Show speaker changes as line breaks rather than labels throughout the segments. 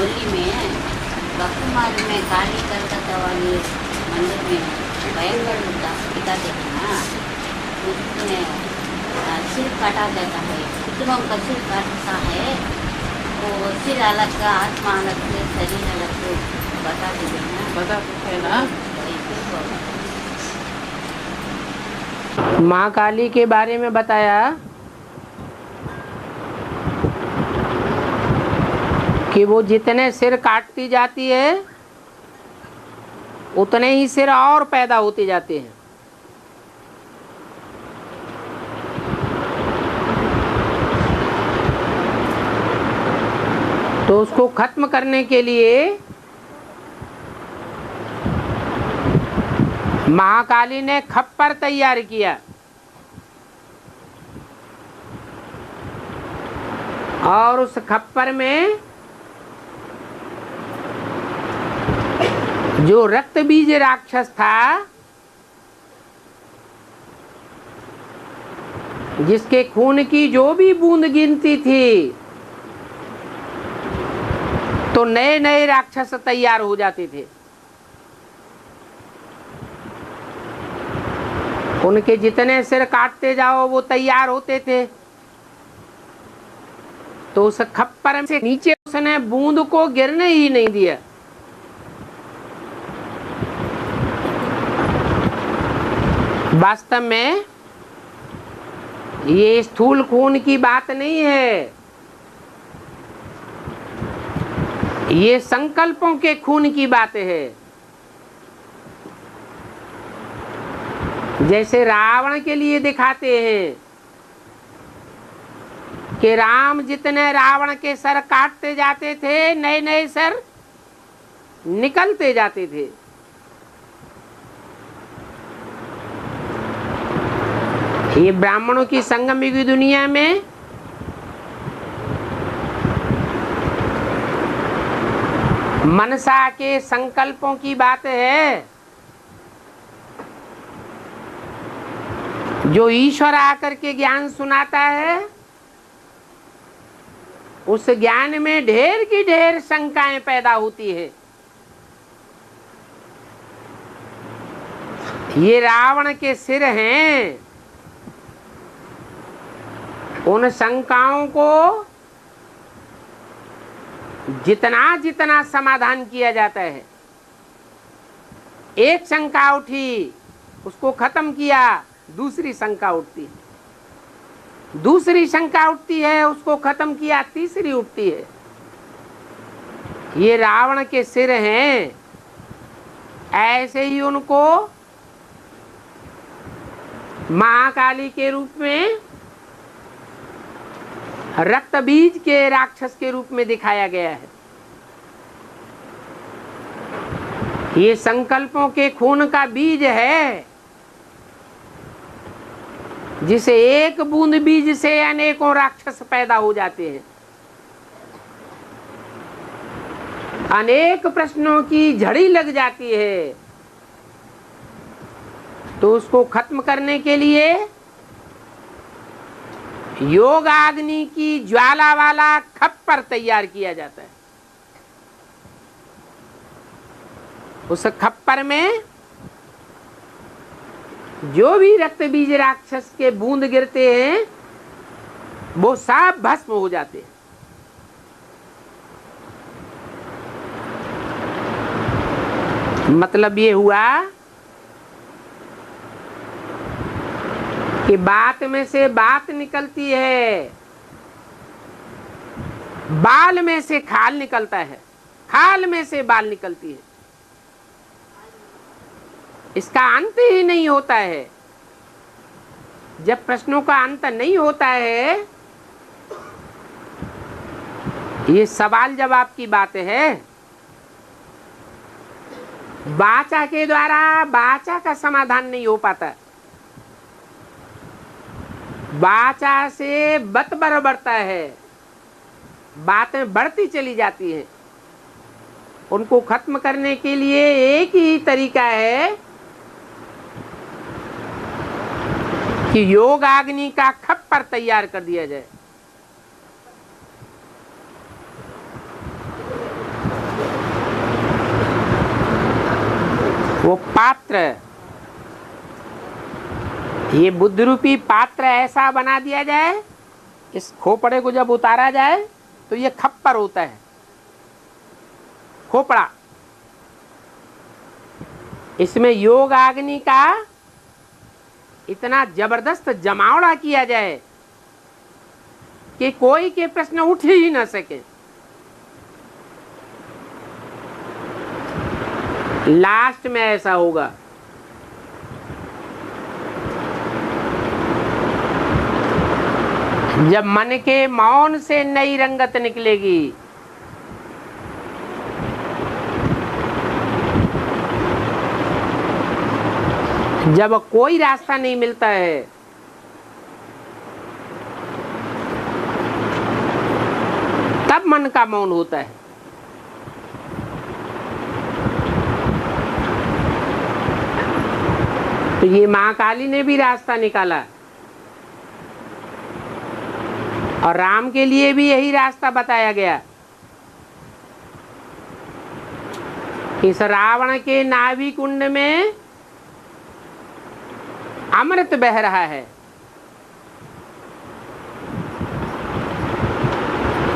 होली में बकुमार में काली कलकत्ता वाली मंदिर में भयंकर दिखाते हैं ना, उसमें सिर काटा जाता है, कितनों का सिर काटता है, वो सिर अलग का आत्मा अलग से शरीर अलग से बताते हैं ना,
बताते हैं ना।
माँ काली के बारे में बताया कि वो जितने सिर काटती जाती है उतने ही सिर और पैदा होते जाते हैं। तो उसको खत्म करने के लिए महाकाली ने खप्पर तैयार किया और उस खप्पर में जो रक्त बीज राक्षस था, जिसके खून की जो भी बूंद गिनती थी, तो नए नए राक्षस तैयार हो जाते थे। उनके जितने सिर काटते जाओ वो तैयार होते थे। तो उस खप्पर से नीचे उसने बूंद को गिरने ही नहीं दिया। वास्तव में ये स्थूल खून की बात नहीं है, ये संकल्पों के खून की बात है। जैसे रावण के लिए दिखाते हैं कि राम जितने रावण के सर काटते जाते थे, नए नए सर निकलते जाते थे। ये ब्राह्मणों की संगम युग दुनिया में मनसा के संकल्पों की बात है। जो ईश्वर आकर के ज्ञान सुनाता है, उस ज्ञान में ढेर की ढेर शंकाएं पैदा होती है। ये रावण के सिर हैं, उन शंकाओं को जितना जितना समाधान किया जाता है, एक शंका उठी उसको खत्म किया, दूसरी शंका उठती है, दूसरी शंका उठती है, उसको खत्म किया, तीसरी उठती है। ये रावण के सिर हैं, ऐसे ही उनको महाकाली के रूप में, रक्त बीज के राक्षस के रूप में दिखाया गया है। ये संकल्पों के खून का बीज है, जिसे एक बूंद बीज से अनेकों राक्षस पैदा हो जाते हैं। अनेक प्रश्नों की झड़ी लग जाती है। तो उसको खत्म करने के लिए योगाग्नि की ज्वाला वाला खप्पर तैयार किया जाता है। उस खप्पर में जो भी रक्त बीज राक्षस के बूंद गिरते हैं, वो सब भस्म हो जाते हैं। मतलब ये हुआ कि बात में से बात निकलती है, बाल में से खाल निकलता है, खाल में से बाल निकलती है। इसका अंत ही नहीं होता है। जब प्रश्नों का अंत नहीं होता है, ये सवाल जवाब की बात है। वाचा के द्वारा वाचा का समाधान नहीं हो पाता। वाचा से बत बढ़ता है, बातें बढ़ती चली जाती हैं। उनको खत्म करने के लिए एक ही तरीका है कि योगाग्नि का खप्पर तैयार कर दिया जाए। वो पात्र, ये बुद्ध रूपी पात्र ऐसा बना दिया जाए, इस खोपड़े को जब उतारा जाए तो ये खप्पर होता है, खोपड़ा। इसमें योग अग्नि का इतना जबरदस्त जमावड़ा किया जाए कि कोई के प्रश्न उठ ही न सके। लास्ट में ऐसा होगा, जब मन के मौन से नई रंगत निकलेगी, जब कोई रास्ता नहीं मिलता है, तब मन का मौन होता है। तो ये महाकाली ने भी रास्ता निकाला और राम के लिए भी यही रास्ता बताया गया। इस रावण के नाभि कुंड में अमृत बह रहा है।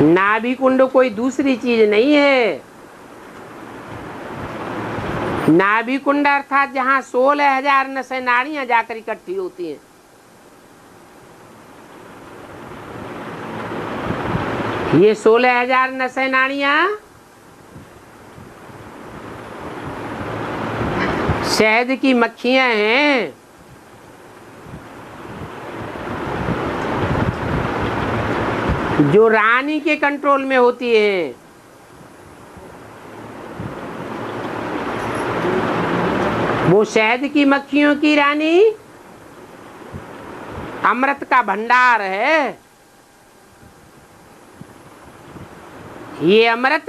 नाभि कुंड कोई दूसरी चीज नहीं है। नाभि कुंड अर्थात जहां 16,000 नसें नाड़ियां जाकर इकट्ठी होती हैं। ये 16,000 नसें नाड़ियां शहद की मक्खियां हैं। जो रानी के कंट्रोल में होती है। वो शहद की मक्खियों की रानी अमृत का भंडार है। ये अमृत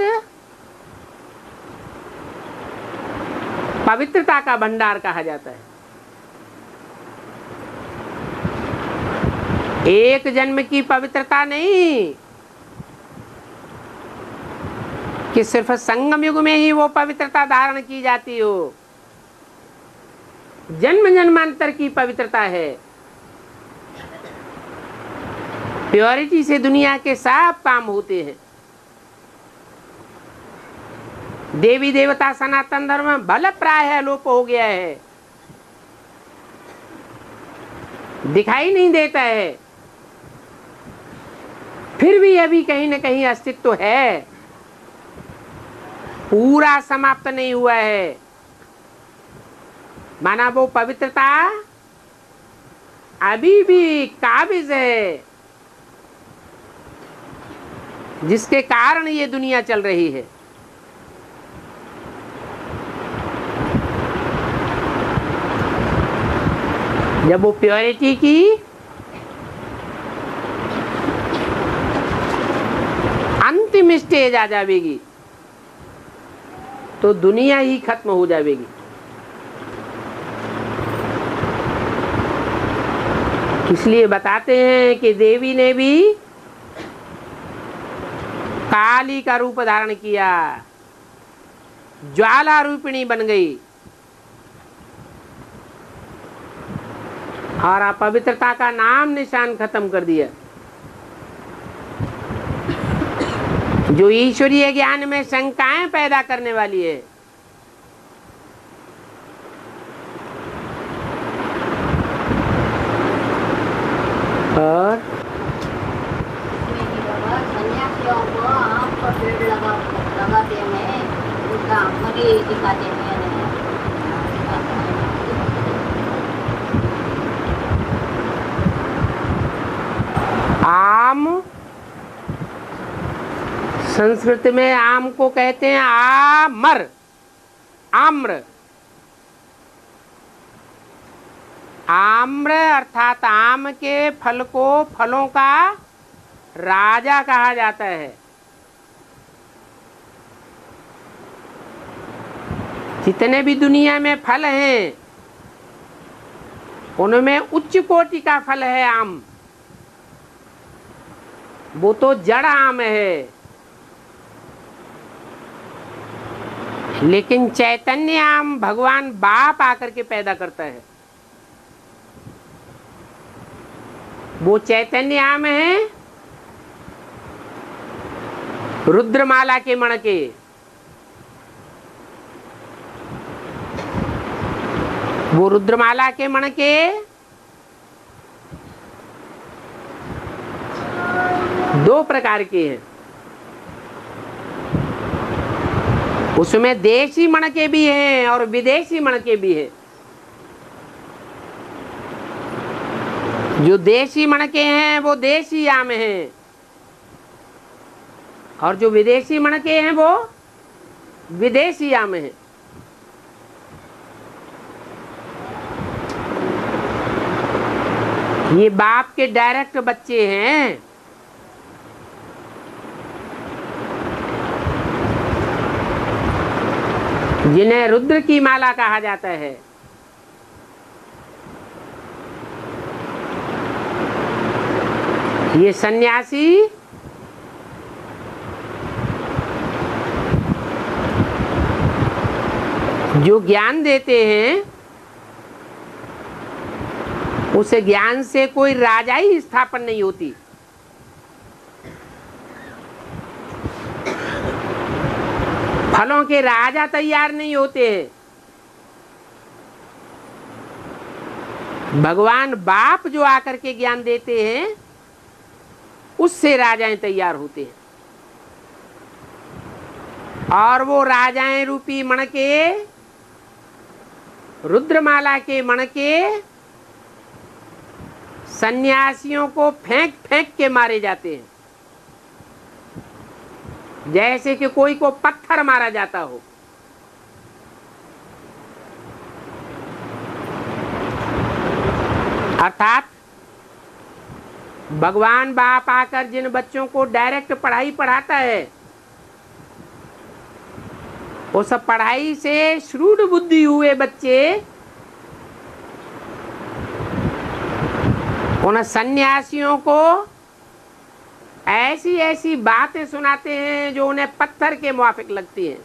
पवित्रता का भंडार कहा जाता है। एक जन्म की पवित्रता नहीं कि सिर्फ संगम युग में ही वो पवित्रता धारण की जाती हो। जन्म जन्मांतर की पवित्रता है। प्योरिटी से दुनिया के सब काम होते हैं। देवी देवता सनातन धर्म भले प्राय लोप हो गया है, दिखाई नहीं देता है, फिर भी अभी कहीं न कहीं अस्तित्व है, पूरा समाप्त नहीं हुआ है। माना वो पवित्रता अभी भी काबिज है, जिसके कारण ये दुनिया चल रही है। जब वो प्योरिटी की अंतिम स्टेज आ जाएगी तो दुनिया ही खत्म हो जाएगी। इसलिए बताते हैं कि देवी ने भी काली का रूप धारण किया, ज्वाला रूपिणी बन गई और अपवित्रता का नाम निशान खत्म कर दिया। जो ईश्वरीय ज्ञान में शंकाएं पैदा करने वाली है, और
सन्यासियों को आम का पेड़ लगाते हैं, उनका मरी दिखाते हैं।
आम संस्कृत में आम को कहते हैं आमर, आम्र। आम्र अर्थात आम के फल को फलों का राजा कहा जाता है। जितने भी दुनिया में फल हैं, उनमें उच्च कोटि का फल है आम। वो तो जड़ आम है। लेकिन चैतन्य आम भगवान बाप आकर के पैदा करता है। वो चैतन्य आम है रुद्रमाला के मणके। वो रुद्रमाला के मणके दो प्रकार के हैं। उसमें देशी मणके भी हैं और विदेशी मणके भी हैं। जो देशी मणके हैं वो देशी आम हैं और जो विदेशी मणके हैं वो विदेशी आम हैं। ये बाप के डायरेक्ट बच्चे हैं। जिन्हें रुद्र की माला कहा जाता है। ये सन्यासी जो ज्ञान देते हैं उस ज्ञान से कोई राजाई स्थापन नहीं होती। फलों के राजा तैयार नहीं होते हैं। भगवान बाप जो आकर के ज्ञान देते हैं उससे राजाएं तैयार होते हैं। और वो राजाएं रूपी मणके रुद्रमाला के मणके सन्यासियों को फेंक फेंक के मारे जाते हैं, जैसे कि कोई को पत्थर मारा जाता हो। अर्थात भगवान बाप आकर जिन बच्चों को डायरेक्ट पढ़ाई पढ़ाता है उस पढ़ाई से श्रूड बुद्धि हुए बच्चे उन सन्यासियों को ऐसी ऐसी बातें सुनाते हैं जो उन्हें पत्थर के मुआफिक लगती हैं।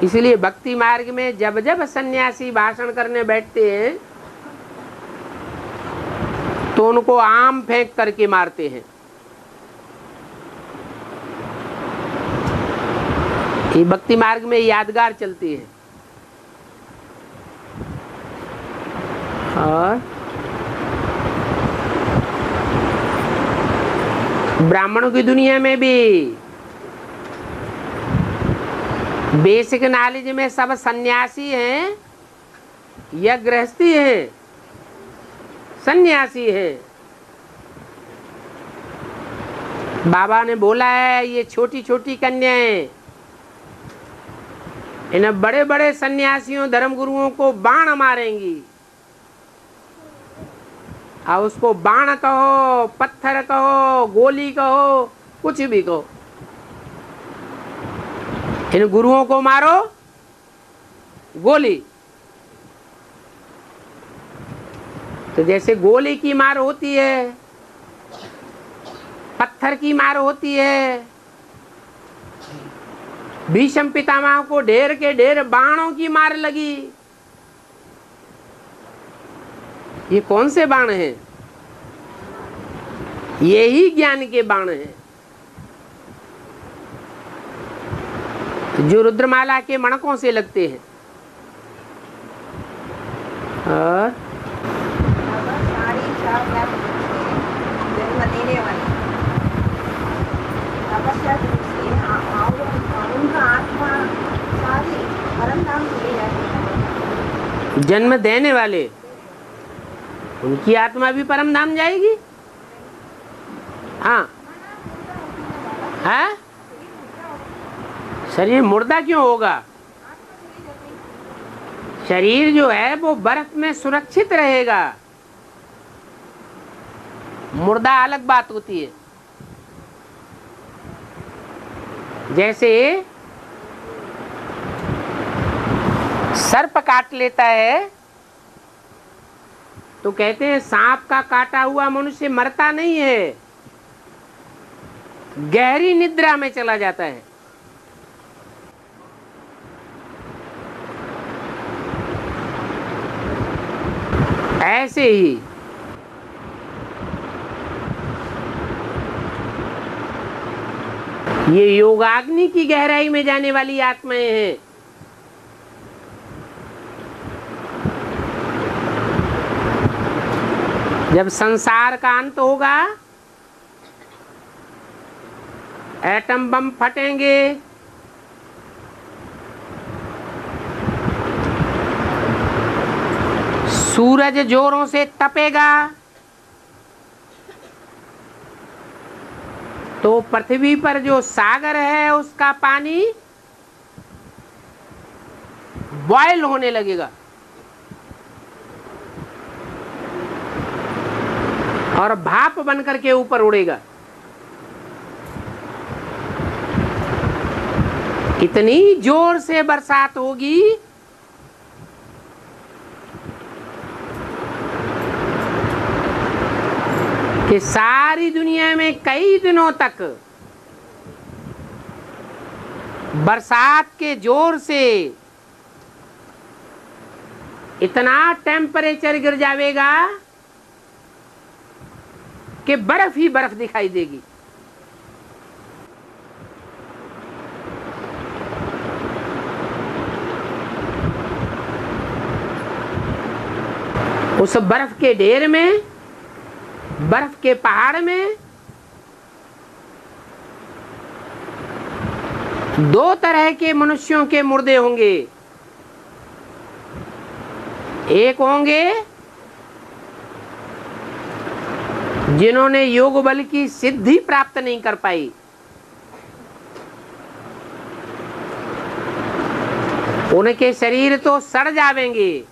इसलिए भक्ति मार्ग में जब जब सन्यासी भाषण करने बैठते हैं तो उनको आम फेंक करके मारते हैं। ये भक्ति मार्ग में यादगार चलती है। और ब्राह्मणों की दुनिया में भी बेसिक नॉलेज में सब सन्यासी हैं या गृहस्थी हैं? सन्यासी हैं। बाबा ने बोला है ये छोटी छोटी कन्याएं इन बड़े बड़े सन्यासियों धर्म गुरुओं को बाण मारेंगी। और उसको बाण कहो, पत्थर कहो, गोली कहो, कुछ भी कहो, इन गुरुओं को मारो गोली। तो जैसे गोली की मार होती है, पत्थर की मार होती है, भीष्म पितामह को ढेर के ढेर बाणों की मार लगी। ये कौन से बाण हैं? यही ज्ञान के बाण हैं जो रुद्रमाला के मणकों से लगते हैं। और जन्म देने वाले उनकी आत्मा भी परम धाम जाएगी। हाँ है? शरीर मुर्दा क्यों होगा? शरीर जो है वो बर्फ में सुरक्षित रहेगा। मुर्दा अलग बात होती है। जैसे सर्प काट लेता है तो कहते हैं सांप का काटा हुआ मनुष्य मरता नहीं है, गहरी निद्रा में चला जाता है। ऐसे ही ये योगाग्नि की गहराई में जाने वाली आत्माएं हैं। जब संसार का अंत होगा, एटम बम फटेंगे, सूरज जोरों से तपेगा, तो पृथ्वी पर जो सागर है उसका पानी बॉयल होने लगेगा और भाप बनकर के ऊपर उड़ेगा। इतनी जोर से बरसात होगी कि सारी दुनिया में कई दिनों तक बरसात के जोर से इतना टेम्परेचर गिर जाएगा कि बर्फ ही बर्फ दिखाई देगी। उस बर्फ के ढेर में, बर्फ के पहाड़ में दो तरह के मनुष्यों के मुर्दे होंगे। एक होंगे जिन्होंने योग बल की सिद्धि प्राप्त नहीं कर पाई, उनके शरीर तो सड़ जावेंगे,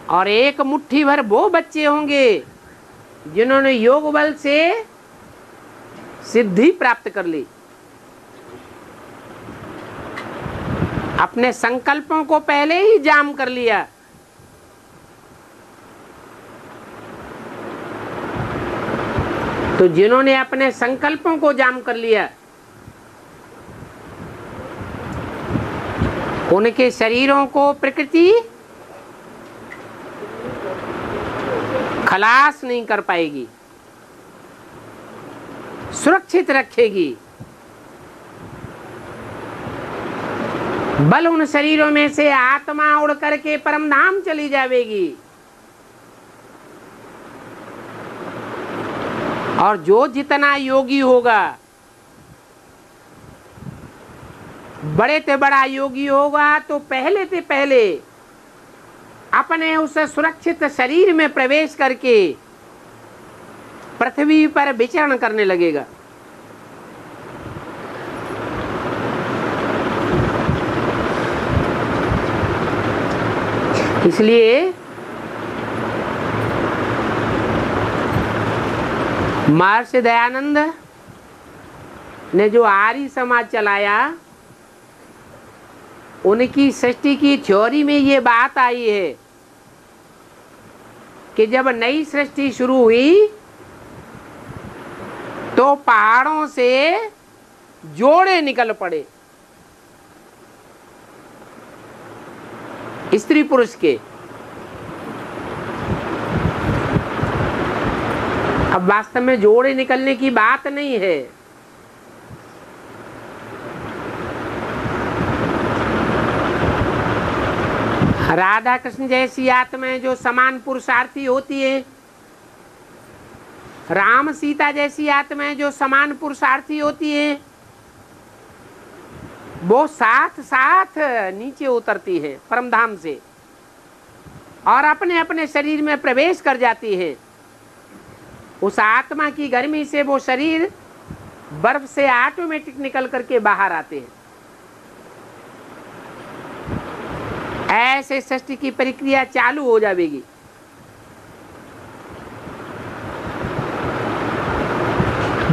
और एक मुट्ठी भर वो बच्चे होंगे जिन्होंने योग बल से सिद्धि प्राप्त कर ली, अपने संकल्पों को पहले ही जाम कर लिया। तो जिन्होंने अपने संकल्पों को जाम कर लिया, उनके शरीरों को प्रकृति खलास नहीं कर पाएगी, सुरक्षित रखेगी। बल उन शरीरों में से आत्मा उड़ करके परम धाम चली जाएगी। और जो जितना योगी होगा, बड़े से बड़ा योगी होगा, तो पहले से पहले अपने उस सुरक्षित शरीर में प्रवेश करके पृथ्वी पर विचरण करने लगेगा। इसलिए महर्षि दयानंद ने जो आर्य समाज चलाया, उनकी सृष्टि की थ्योरी में ये बात आई है कि जब नई सृष्टि शुरू हुई तो पहाड़ों से जोड़े निकल पड़े, स्त्री पुरुष के। अब वास्तव में जोड़े निकलने की बात नहीं है, राधा कृष्ण जैसी आत्माएं जो समान पुरुषार्थी होती है, राम सीता जैसी आत्माएं जो समान पुरुषार्थी होती है, वो साथ साथ नीचे उतरती है परमधाम से और अपने अपने शरीर में प्रवेश कर जाती है। उस आत्मा की गर्मी से वो शरीर बर्फ से ऑटोमेटिक निकल करके बाहर आते हैं। ऐसे सृष्टि की प्रक्रिया चालू हो जाएगी।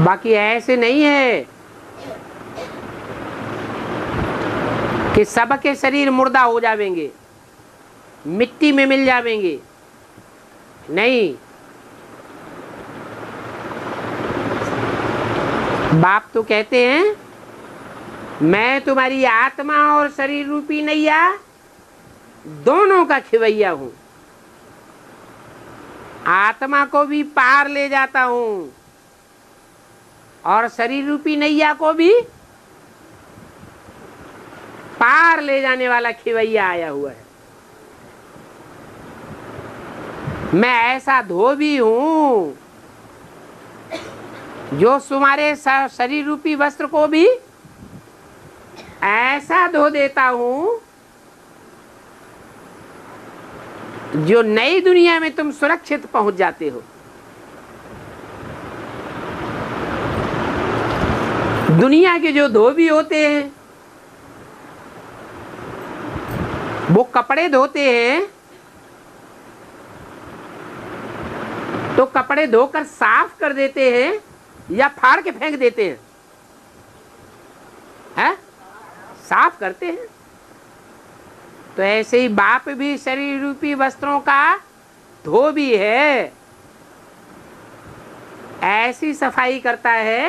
बाकी ऐसे नहीं है कि सबके शरीर मुर्दा हो जाएंगे, मिट्टी में मिल जाएंगे। नहीं, बाप तो कहते हैं मैं तुम्हारी आत्मा और शरीर रूपी नैया दोनों का खिवैया हूं। आत्मा को भी पार ले जाता हूं और शरीर रूपी नैया को भी पार ले जाने वाला खिवैया आया हुआ है। मैं ऐसा धोबी हूं जो तुम्हारे शरीर रूपी वस्त्र को भी ऐसा धो देता हूं जो नई दुनिया में तुम सुरक्षित पहुंच जाते हो। दुनिया के जो धोबी होते हैं वो कपड़े धोते हैं तो कपड़े धोकर साफ कर देते हैं या फाड़ के फेंक देते हैं? हैं? साफ करते हैं। तो ऐसे ही बाप भी शरीर रूपी वस्त्रों का धोबी है, ऐसी सफाई करता है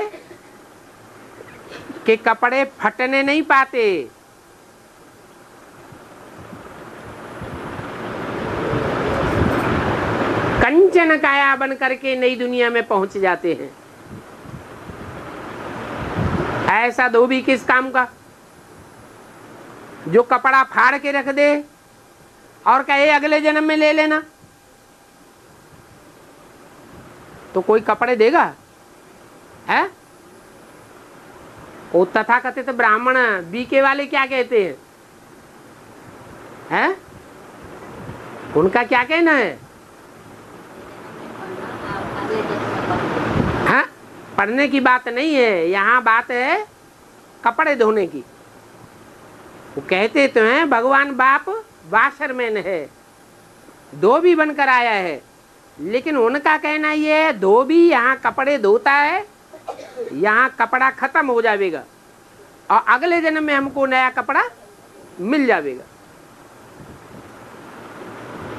कि कपड़े फटने नहीं पाते। कंचन काया बन करके नई दुनिया में पहुंच जाते हैं। ऐसा धोबी किस काम का? जो कपड़ा फाड़ के रख दे और कहे अगले जन्म में ले लेना, तो कोई कपड़े देगा? है? वो तथाकथित ब्राह्मण बीके वाले क्या कहते हैं? हैं? उनका क्या कहना है? हाँ, पढ़ने की बात नहीं है, यहाँ बात है कपड़े धोने की। वो कहते तो हैं भगवान बाप वाशरमैन है, धोबी बनकर आया है, लेकिन उनका कहना ये है धोबी यहाँ कपड़े धोता है, यहाँ कपड़ा खत्म हो जाएगा और अगले जन्म में हमको नया कपड़ा मिल जाएगा।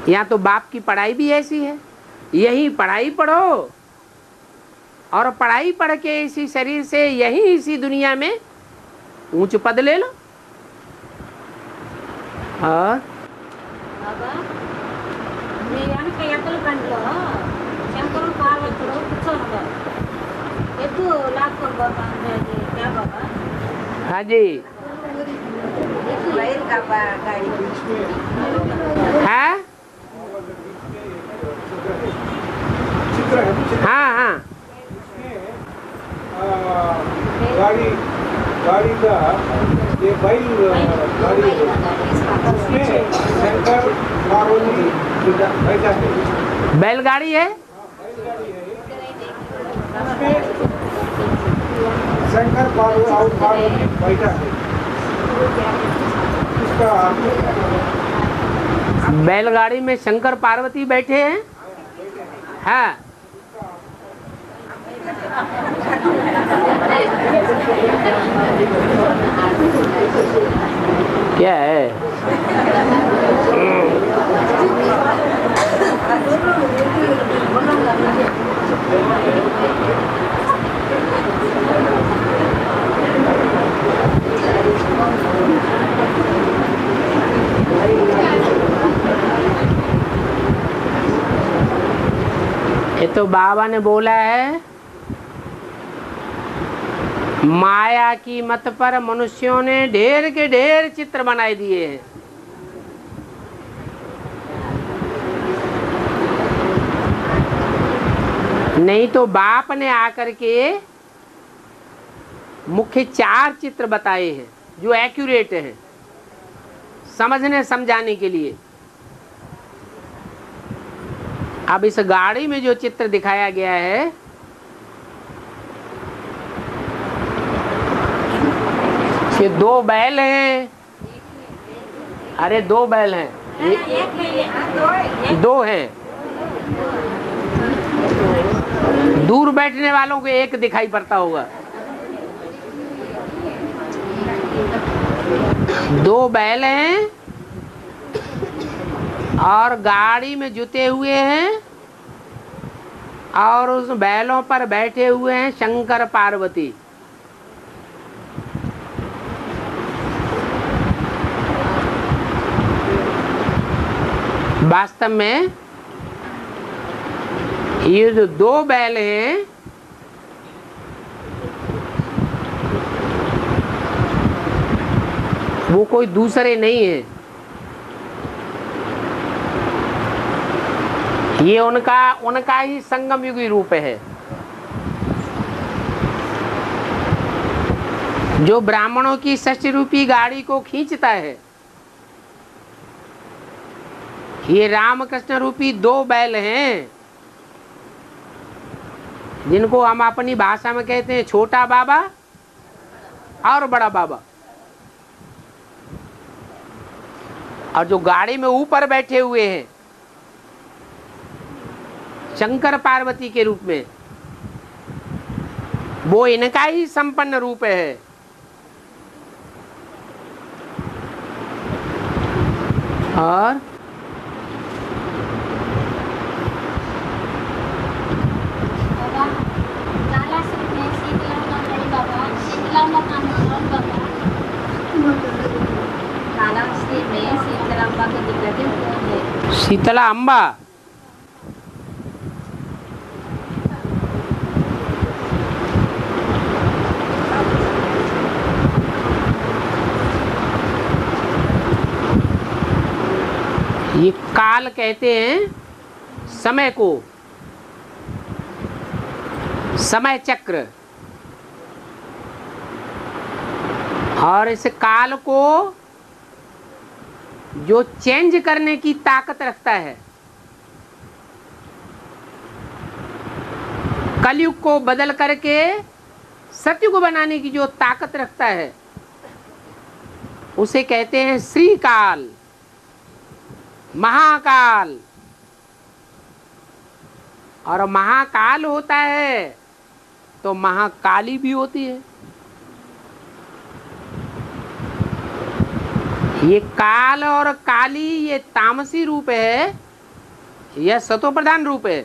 यहाँ तो बाप की पढ़ाई भी ऐसी है, यही पढ़ाई पढ़ो और पढ़ाई पढ़ के इसी शरीर से यही इसी दुनिया में ऊंच पद ले लो।
బాబా మీ వెనక ఎక్కల బండిలో శంకరం పార్వతుడు కూర్చొని ఎద్దు లాక్కొని పోతాను క్యా బాబా?
हाँ जी,
వైర్ का गाड़ी
है? हाँ हाँ,
गाड़ी गाड़ी का ये बैल गाड़ी है, उसमें शंकर पार्वती बैठा है।
बैलगाड़ी है।
उसमें शंकर पार्वती बैठा है। उसका
बैलगाड़ी में शंकर पार्वती बैठे हैं। हाँ, क्या है? ये तो बाबा ने बोला है, माया की मत पर मनुष्यों ने ढेर के ढेर चित्र बनाए दिए हैं। नहीं तो बाप ने आकर के मुख्य 4 चित्र बताए हैं जो एक्यूरेट हैं समझने समझाने के लिए। अब इस गाड़ी में जो चित्र दिखाया गया है, ये 2 बैल हैं। अरे 2 बैल हैं, 2 हैं। दूर बैठने वालों को एक दिखाई पड़ता होगा। 2 बैल हैं और गाड़ी में जुते हुए हैं और उस बैलों पर बैठे हुए हैं शंकर पार्वती। वास्तव में ये जो दो बैल हैं, वो कोई दूसरे नहीं है, ये उनका ही संगम युगी रूप है। जो ब्राह्मणों की षष्ठी रूपी गाड़ी को खींचता है, ये रामकृष्ण रूपी दो बैल हैं, जिनको हम अपनी भाषा में कहते हैं छोटा बाबा और बड़ा बाबा। और जो गाड़ी में ऊपर बैठे हुए हैं शंकर पार्वती के रूप में, वो इनका ही संपन्न रूप है। और शीतला अम्बा, ये काल कहते हैं समय को, समय चक्र। और इस काल को जो चेंज करने की ताकत रखता है, कलयुग को बदल करके सतयुग बनाने की जो ताकत रखता है, उसे कहते हैं श्री काल, महाकाल। और महाकाल होता है तो महाकाली भी होती है। ये काल और काली, ये तामसी रूप है, यह सतो प्रधान रूप है,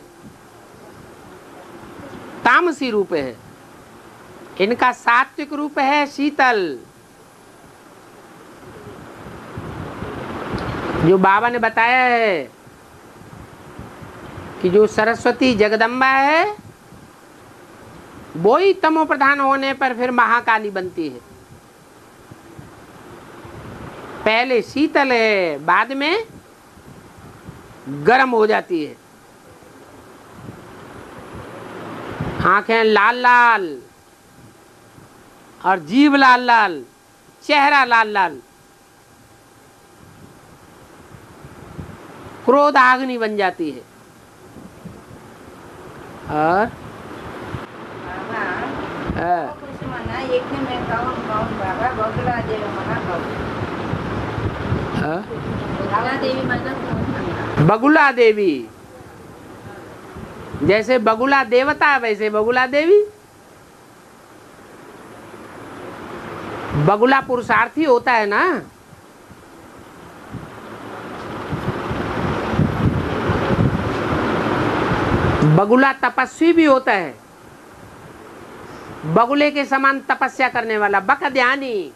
तामसी रूप है। इनका सात्विक रूप है शीतल। जो बाबा ने बताया है कि जो सरस्वती जगदम्बा है, वो ही तमो प्रधान होने पर फिर महाकाली बनती है। पहले शीतल है, बाद में गर्म हो जाती है। आंखें लाल लाल और जीभ लाल लाल, चेहरा लाल लाल, क्रोध आग्नि बन जाती है। और बगुला देवी, जैसे बगुला देवता वैसे बगुला देवी। बगुला पुरुषार्थी होता है ना, बगुला तपस्वी भी होता है, बगुले के समान तपस्या करने वाला, बक ध्यानी।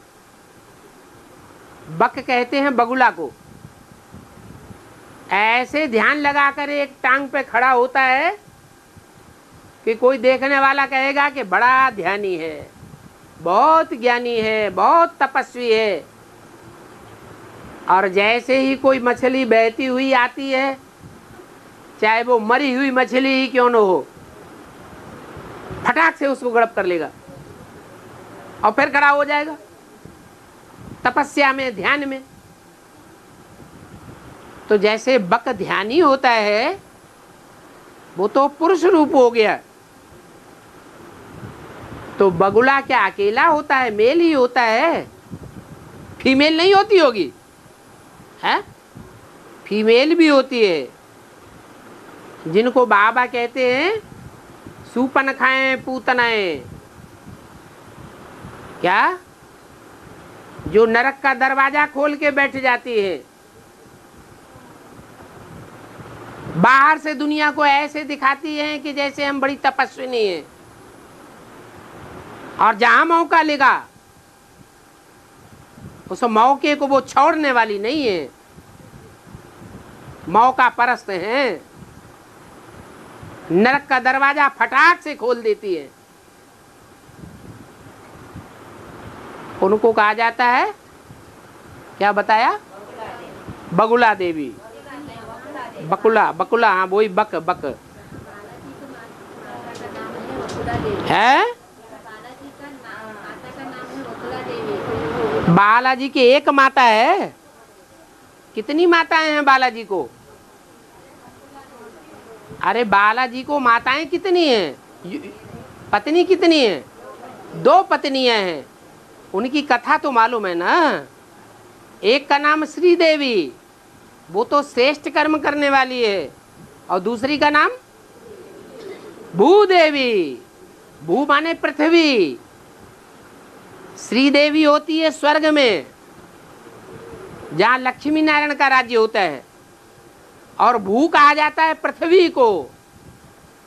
बक कहते हैं बगुला को। ऐसे ध्यान लगाकर एक टांग पे खड़ा होता है कि कोई देखने वाला कहेगा कि बड़ा ध्यानी है, बहुत ज्ञानी है, बहुत तपस्वी है। और जैसे ही कोई मछली बहती हुई आती है, चाहे वो मरी हुई मछली ही क्यों न हो, फटाक से उसको गड़प कर लेगा और फिर खड़ा हो जाएगा तपस्या में, ध्यान में। तो जैसे बक ध्यानी होता है, वो तो पुरुष रूप हो गया। तो बगुला क्या अकेला होता है? मेल ही होता है, फीमेल नहीं होती होगी, है? फीमेल भी होती है, जिनको बाबा कहते हैं सूपन खाएं पूतनाएं। क्या? जो नरक का दरवाजा खोल के बैठ जाती है, बाहर से दुनिया को ऐसे दिखाती है कि जैसे हम बड़ी तपस्विनी हैं, और जहां मौका लेगा उस मौके को वो छोड़ने वाली नहीं है, मौका परस्त हैं। नरक का दरवाजा फटाक से खोल देती है। उनको कहा जाता है, क्या बताया? बगुला देवी। बकुला, बकुला, हाँ वही, बक बक है। बालाजी की एक माता है? कितनी माताएं हैं बालाजी को? अरे बालाजी को माताएं कितनी हैं? पत्नी कितनी है? 2 पत्नियां हैं। उनकी कथा तो मालूम है ना। एक का नाम श्री देवी, वो तो श्रेष्ठ कर्म करने वाली है, और दूसरी का नाम भूदेवी। भू माने पृथ्वी। श्री देवी होती है स्वर्ग में, जहां लक्ष्मी नारायण का राज्य होता है, और भू कहा जाता है पृथ्वी को।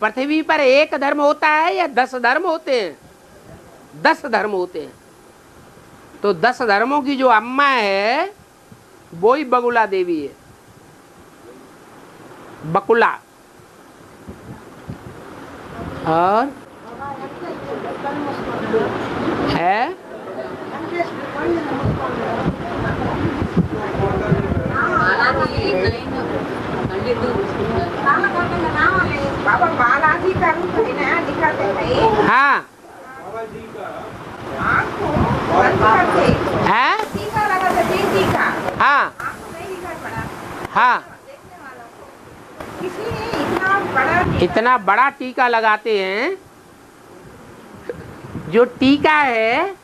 पृथ्वी पर एक धर्म होता है या 10 धर्म होते हैं? 10 धर्म होते हैं। तो 10 धर्मों की जो अम्मा है वो ही बगुला देवी है। बकुला। और है
बाबा बालाजी का रूप है ना, दिखाते हैं।
हाँ
बाबाजी का
आँख को बंद करके
है।
टीका लगाते थे, टीका
हाँ
आँख को नहीं दिखाई पड़ा
हाँ,
देखने वालों को। इसलिए इतना
बड़ा टीका लगाते हैं। जो टीका है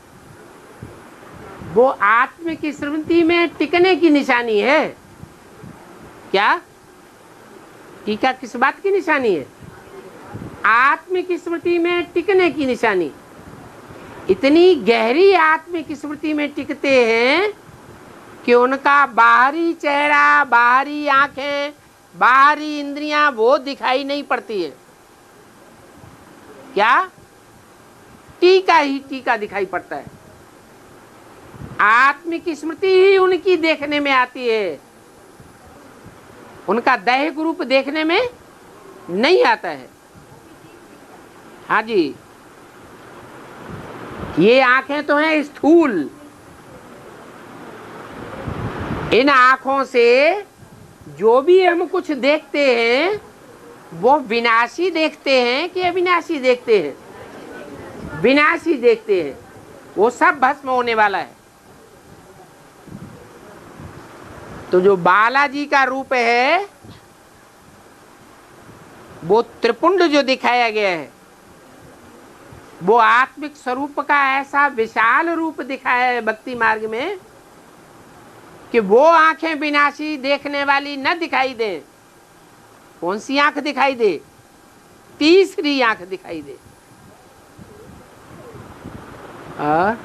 वो आत्म की स्मृति में टिकने की निशानी है। क्या? टीका किस बात की निशानी है? आत्म की स्मृति में टिकने की निशानी। इतनी गहरी आत्म की स्मृति में टिकते हैं कि उनका बाहरी चेहरा, बाहरी आंखें, बाहरी इंद्रियां वो दिखाई नहीं पड़ती है। क्या? टीका ही टीका दिखाई पड़ता है। आत्म की स्मृति ही उनकी देखने में आती है, उनका दैहिक रूप देखने में नहीं आता है। हाँ जी, ये आंखें तो हैं स्थूल। इन आंखों से जो भी हम कुछ देखते हैं वो विनाशी देखते हैं कि अविनाशी देखते हैं? विनाशी देखते हैं। वो सब भस्म होने वाला है। तो जो बालाजी का रूप है वो त्रिपुंड जो दिखाया गया है, वो आत्मिक स्वरूप का ऐसा विशाल रूप दिखाया है भक्ति मार्ग में कि वो आंखें विनाशी देखने वाली न दिखाई दे। कौन सी आंख दिखाई दे? तीसरी आंख दिखाई दे। हाँ,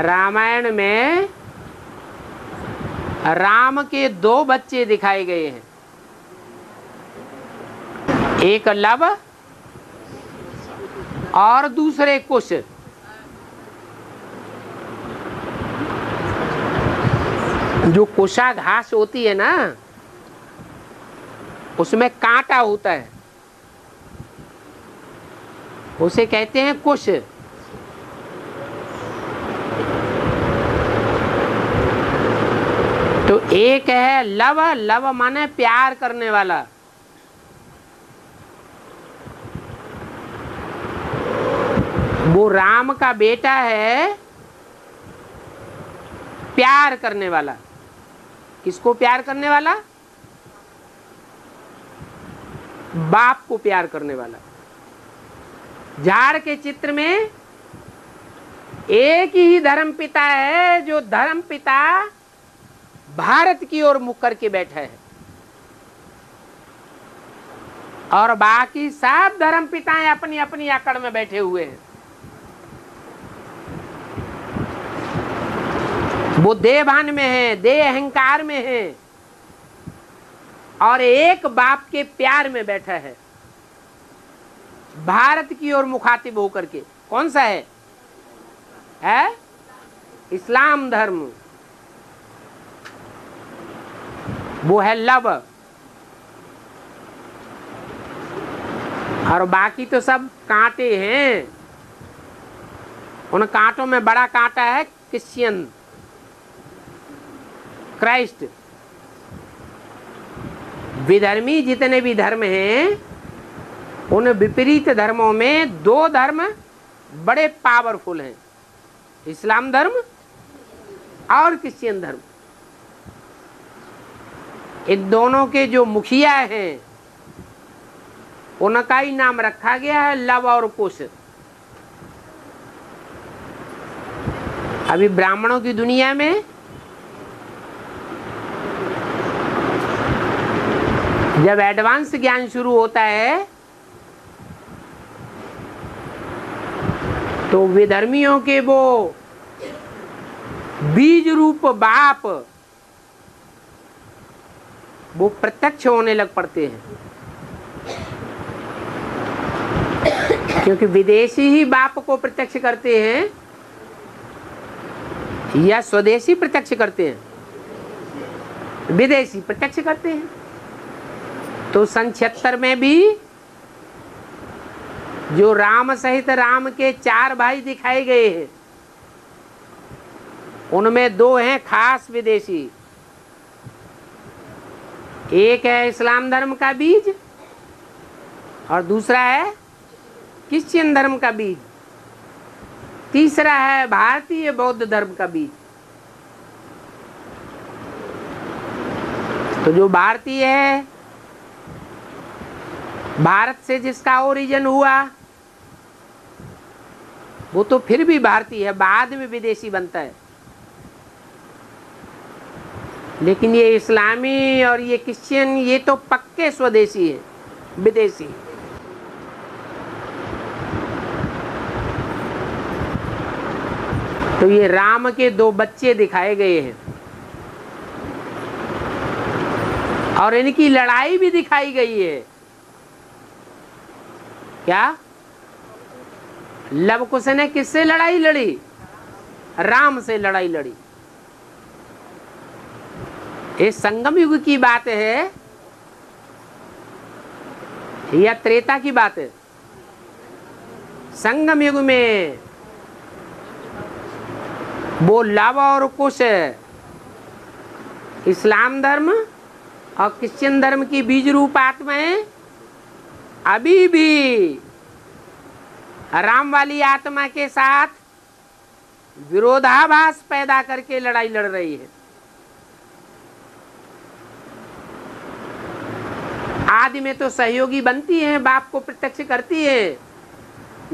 रामायण में राम के 2 बच्चे दिखाए गए हैं, एक लव और दूसरे कुश। जो कुशा घास होती है ना, उसमें कांटा होता है, उसे कहते हैं कुश। तो एक है लव। लव माने प्यार करने वाला। वो राम का बेटा है, प्यार करने वाला। किसको प्यार करने वाला? बाप को प्यार करने वाला। झाड़ के चित्र में एक ही धर्म पिता है, जो धर्म पिता भारत की ओर मुख करके बैठा है, और बाकी सब धर्म पिताएं अपनी अपनी आकड़ में बैठे हुए हैं। वो देहभान में है, देह अहंकार में है, और एक बाप के प्यार में बैठा है, भारत की ओर मुखातिब होकर के। कौन सा है? इस्लाम धर्म। वो है लव, और बाकी तो सब कांटे हैं। उन कांटों में बड़ा कांटा है क्रिश्चियन, क्राइस्ट। विधर्मी जितने भी धर्म हैं, उन विपरीत धर्मों में दो धर्म बड़े पावरफुल हैं, इस्लाम धर्म और क्रिश्चियन धर्म। इन दोनों के जो मुखिया हैं, उनका ही नाम रखा गया है लव और कुश। अभी ब्राह्मणों की दुनिया में जब एडवांस ज्ञान शुरू होता है तो विधर्मियों के वो बीज रूप बाप वो प्रत्यक्ष होने लग पड़ते हैं, क्योंकि विदेशी ही बाप को प्रत्यक्ष करते हैं या स्वदेशी प्रत्यक्ष करते हैं? विदेशी प्रत्यक्ष करते हैं। तो सन 76 में भी जो राम सहित राम के 4 भाई दिखाए गए हैं, उनमें 2 हैं खास विदेशी। एक है इस्लाम धर्म का बीज और दूसरा है क्रिश्चियन धर्म का बीज, तीसरा है भारतीय बौद्ध धर्म का बीज। तो जो भारतीय है, भारत से जिसका ओरिजिन हुआ, वो तो फिर भी भारतीय है, बाद में विदेशी बनता है। लेकिन ये इस्लामी और ये क्रिश्चियन, ये तो पक्के स्वदेशी है, विदेशी। तो ये राम के 2 बच्चे दिखाए गए हैं और इनकी लड़ाई भी दिखाई गई है। क्या लव कुश ने किससे लड़ाई लड़ी? राम से लड़ाई लड़ी। ये संगम युग की बात है या त्रेता की बात है? संगम युग में वो लव और कुश, इस्लाम धर्म और क्रिश्चियन धर्म की बीज रूप आत्माएं अभी भी राम वाली आत्मा के साथ विरोधाभास पैदा करके लड़ाई लड़ रही है। आदि में तो सहयोगी बनती हैं, बाप को प्रत्यक्ष करती है,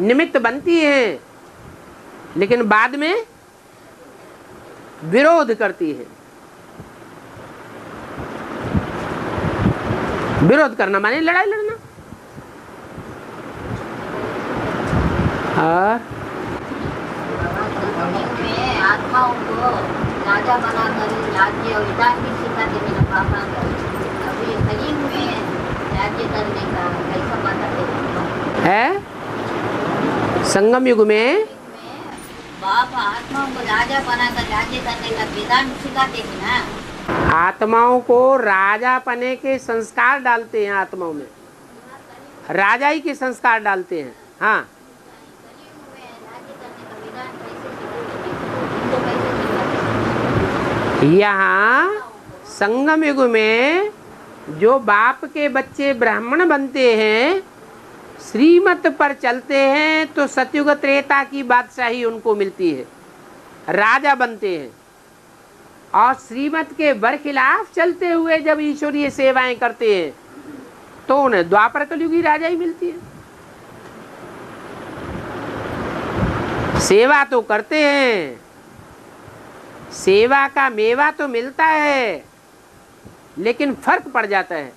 निमित्त बनती है, लेकिन बाद में विरोध करती है। विरोध करना माने लड़ाई लड़ना। और
आत्माओं को राजा बनाकर राज्य और विधान भी सिखाते मेरा पापा। अभी करीब में राज्य करने का कैसा बताते
है? संगम युग में
बाप आत्माओं को राजा बनाकर राज्य करने का विधान सिखाते हैं ना।
आत्माओं को राजा पने के संस्कार डालते हैं, आत्माओं में राजाई के संस्कार डालते हैं। हाँ, यहाँ संगम युग में जो बाप के बच्चे ब्राह्मण बनते हैं, श्रीमत पर चलते हैं, तो सतयुग त्रेता की बादशाही उनको मिलती है, राजा बनते हैं। और श्रीमत के बरखिलाफ चलते हुए जब ईश्वरीय सेवाएं करते हैं तो उन्हें द्वापर कलयुग की राजाई मिलती है। सेवा तो करते हैं, सेवा का मेवा तो मिलता है, लेकिन फर्क पड़ जाता है।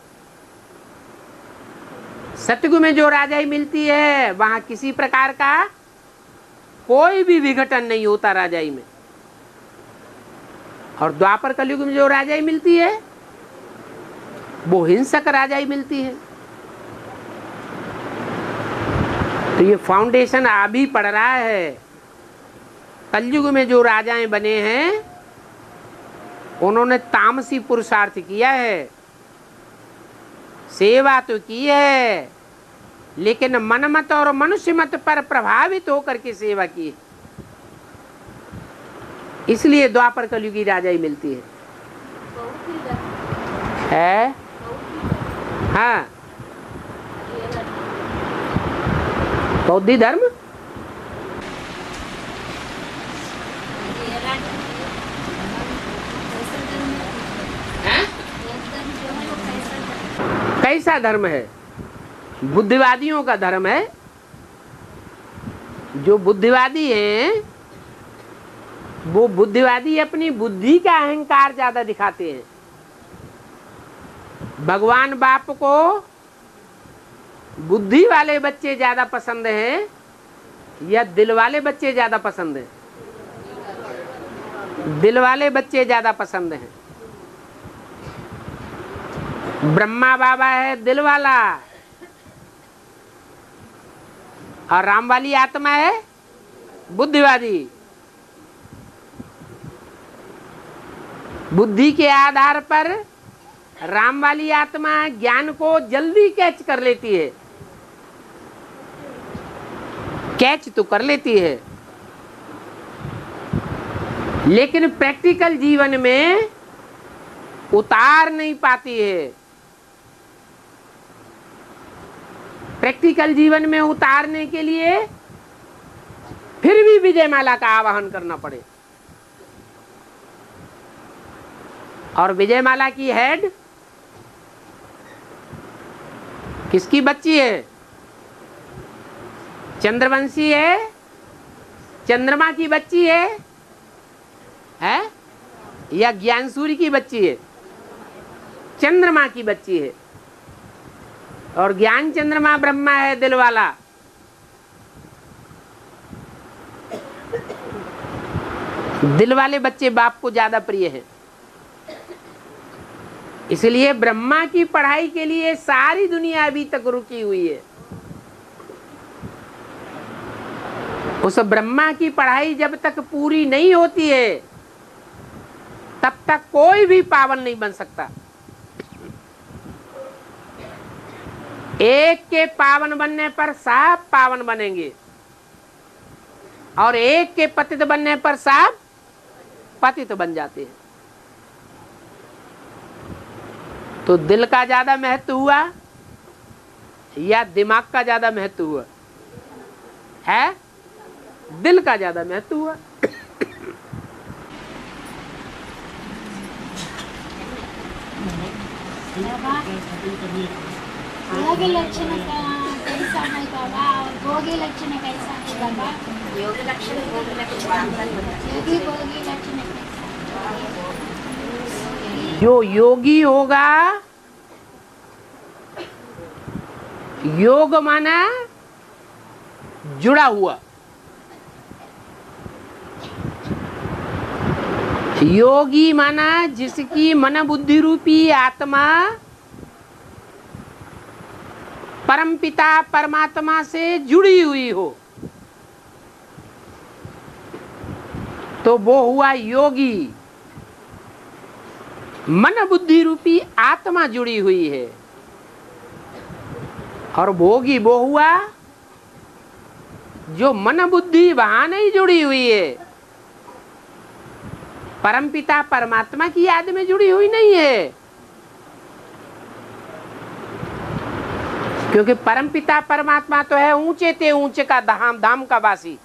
सतयुग में जो राजाई मिलती है, वहां किसी प्रकार का कोई भी विघटन नहीं होता राजाई में। और द्वापर कलयुग में जो राजाई मिलती है, वो हिंसक राजाई मिलती है। तो ये फाउंडेशन अभी पड़ रहा है। कलयुग में जो राजाएं बने हैं, उन्होंने तामसी पुरुषार्थ किया है, सेवा तो की है, लेकिन मनमत और मनुष्य मत पर प्रभावित होकर के सेवा की है। इसलिए द्वापर कलयुगी राजा ही मिलती है? हाँ, बौद्ध धर्म कैसा धर्म है? बुद्धिवादियों का धर्म है। जो बुद्धिवादी हैं वो बुद्धिवादी अपनी बुद्धि का अहंकार ज्यादा दिखाते हैं। भगवान बाप को बुद्धि वाले बच्चे ज्यादा पसंद हैं या दिल वाले बच्चे ज्यादा पसंद हैं? दिल वाले बच्चे ज्यादा पसंद हैं। ब्रह्मा बाबा है दिल वाला और राम वाली आत्मा है बुद्धिवादी। बुद्धि के आधार पर राम वाली आत्मा ज्ञान को जल्दी कैच कर लेती है, कैच तो कर लेती है, लेकिन प्रैक्टिकल जीवन में उतार नहीं पाती है। प्रैक्टिकल जीवन में उतारने के लिए फिर भी विजयमाला का आवाहन करना पड़े। और विजयमाला की हेड किसकी बच्ची है? चंद्रवंशी है, चंद्रमा की बच्ची है या ज्ञानसूर्य की बच्ची है? चंद्रमा की बच्ची है। और ज्ञान चंद्रमा ब्रह्मा है दिल वाला। दिल वाले बच्चे बाप को ज्यादा प्रिय हैं। इसलिए ब्रह्मा की पढ़ाई के लिए सारी दुनिया अभी तक रुकी हुई है। उस ब्रह्मा की पढ़ाई जब तक पूरी नहीं होती है तब तक कोई भी पावन नहीं बन सकता। एक के पावन बनने पर सब पावन बनेंगे और एक के पतित बनने पर सब पतित बन जाते हैं। तो दिल का ज्यादा महत्व हुआ या दिमाग का ज्यादा महत्व हुआ? है दिल का ज्यादा महत्व हुआ।
योगी लक्षण कैसा है बाबा और भोगी लक्षण कैसा है बाबा?
योगी लक्षण भोगी लक्षण
योगी भोगी लक्षण
जो योगी होगा, योग माना जुड़ा हुआ, योगी माना जिसकी मन बुद्धि रूपी आत्मा परमपिता परमात्मा से जुड़ी हुई हो तो वो हुआ योगी। मन बुद्धि रूपी आत्मा जुड़ी हुई है। और भोगी वो हुआ जो मन बुद्धि वहां नहीं जुड़ी हुई है, परमपिता परमात्मा की याद में जुड़ी हुई नहीं है। क्योंकि परमपिता परमात्मा तो है ऊंचे ते ऊंचे का धाम धाम का वासी,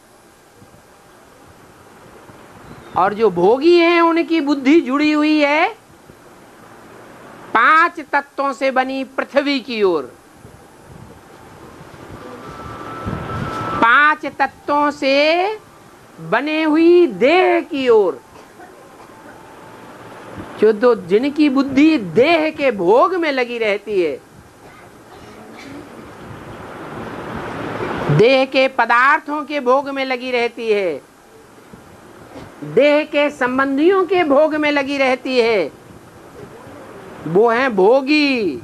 और जो भोगी हैं उनकी बुद्धि जुड़ी हुई है 5 तत्वों से बनी पृथ्वी की ओर। 5 तत्वों से बने हुई देह की ओर। जो जिनकी बुद्धि देह के भोग में लगी रहती है, देह के पदार्थों के भोग में लगी रहती है, देह के संबंधियों के भोग में लगी रहती है, वो हैं भोगी।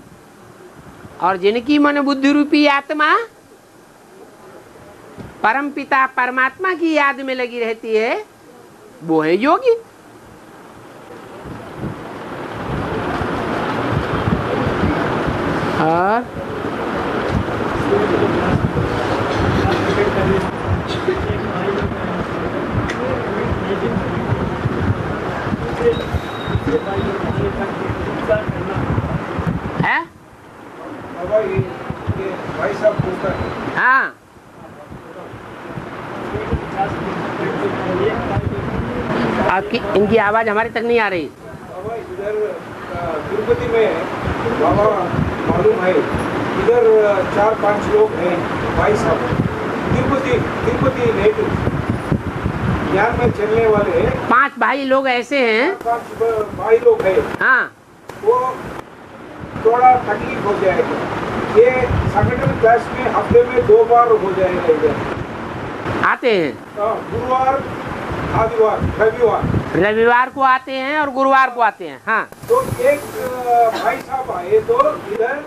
और जिनकी मन बुद्धि रूपी आत्मा परमपिता परमात्मा की याद में लगी रहती है वो है योगी। आपकी इनकी आवाज़ हमारे तक नहीं आ रही।
बाबा इधर तिरुपति में बाबा मालूम है, इधर 4-5 लोग हैं भाई साहब, तिरुपति नेटिव, ज्ञान में चलने वाले
5 भाई लोग ऐसे हैं।
5 भाई लोग हैं।
हाँ,
वो थोड़ा तकलीफ हो जाएगा। ये संगठन क्लास में हफ्ते में 2 बार हो जाएगा इधर।
आते हैं
गुरुवार, आदिवार,
रविवार को आते हैं और गुरुवार को आते हैं। हाँ,
तो एक भाई साहब आए तो इधर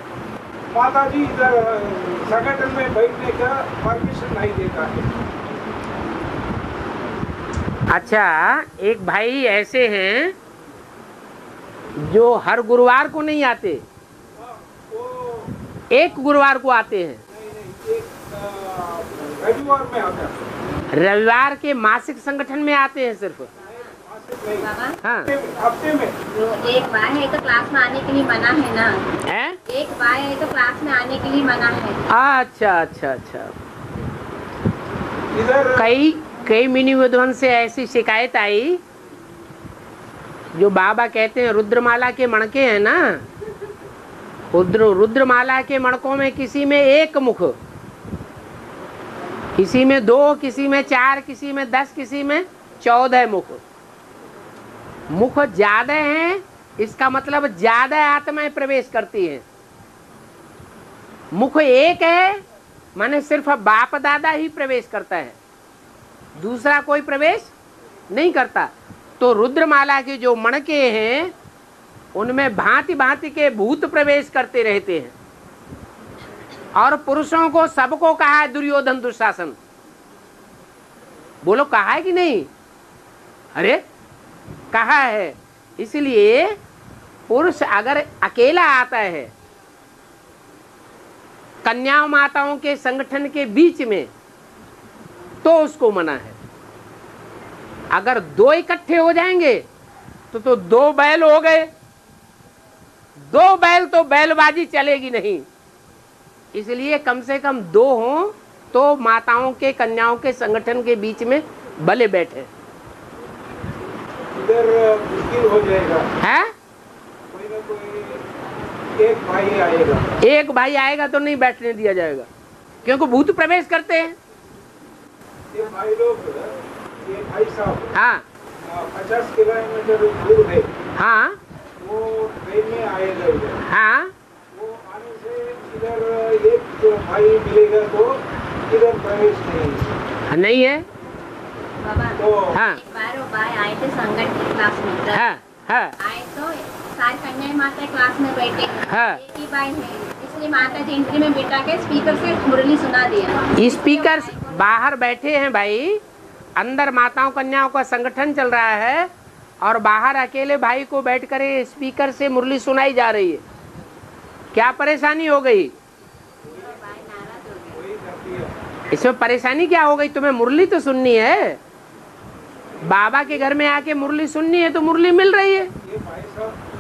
माता जी इधर संगठन में बैठने का परमिशन नहीं देता है।
अच्छा, एक भाई ऐसे हैं जो हर गुरुवार को नहीं आते,
वो
एक गुरुवार को आते हैं।
नहीं, एक रविवार में आता है।
रविवार के मासिक संगठन में आते हैं सिर्फ।
बाबा
हाँ,
हफ्ते में
जो एक बार है तो क्लास में आने के लिए मना है ना,
है?
एक बार है तो क्लास में आने के लिए मना है।
अच्छा अच्छा अच्छा।
इधर
कई मिनी विद्वान से ऐसी शिकायत आई, जो बाबा कहते हैं रुद्रमाला के मणके हैं ना, रुद्रमाला के मणकों में किसी में 1 मुख, किसी में 2, किसी में 4, किसी में 10, किसी में 14 मुख ज्यादा हैं, इसका मतलब ज्यादा आत्माएं प्रवेश करती हैं। मुख 1 है माने सिर्फ बाप दादा ही प्रवेश करता है, दूसरा कोई प्रवेश नहीं करता। तो रुद्रमाला के जो मणके हैं उनमें भांति भांति के भूत प्रवेश करते रहते हैं। और पुरुषों को सबको कहा है दुर्योधन दुशासन, बोलो कहा है कि नहीं? अरे कहा है। इसलिए पुरुष अगर अकेला आता है कन्या माताओं के संगठन के बीच में तो उसको मना है। अगर 2 इकट्ठे हो जाएंगे तो 2 बैल हो गए, 2 बैल तो बैलबाजी चलेगी नहीं। इसलिए कम से कम 2 हों तो माताओं के कन्याओं के संगठन के बीच में भले बैठे।
इधर मुश्किल हो जाएगा
है?
कोई ना कोई एक भाई आएगा।
एक भाई आएगा तो नहीं बैठने दिया जाएगा, क्योंकि भूत प्रवेश करते हैं।
ये भाई लोग, ये भाई साहब
हाँ
50 किलोमीटर दूर है,
हाँ
वो ट्रेन में आएगा इधर।
हाँ,
वो आने से इधर एक भाई मिलेगा तो इधर प्रवेश नहीं
है।
बाबा
तो
हाँ
एक बार वो भाई आए थे संगठन की क्लास में,
हाँ हाँ
आए तो सारी कन्याएं माता क्लास में बैठे,
हाँ।
एक ही भाई है, इसलिए माता जी एंट्री में बिठा के स्पीकर से मुरली सुना दिया।
स्पीकर बाहर बैठे हैं भाई, अंदर माताओं कन्याओं का संगठन चल रहा है और बाहर अकेले भाई को बैठ कर स्पीकर से मुरली सुनाई जा रही है। क्या परेशानी हो गई इसमें? परेशानी क्या हो गई? तुम्हें मुरली तो सुननी है, बाबा के घर में आके मुरली सुननी है तो मुरली मिल रही है।
ये भाई साहब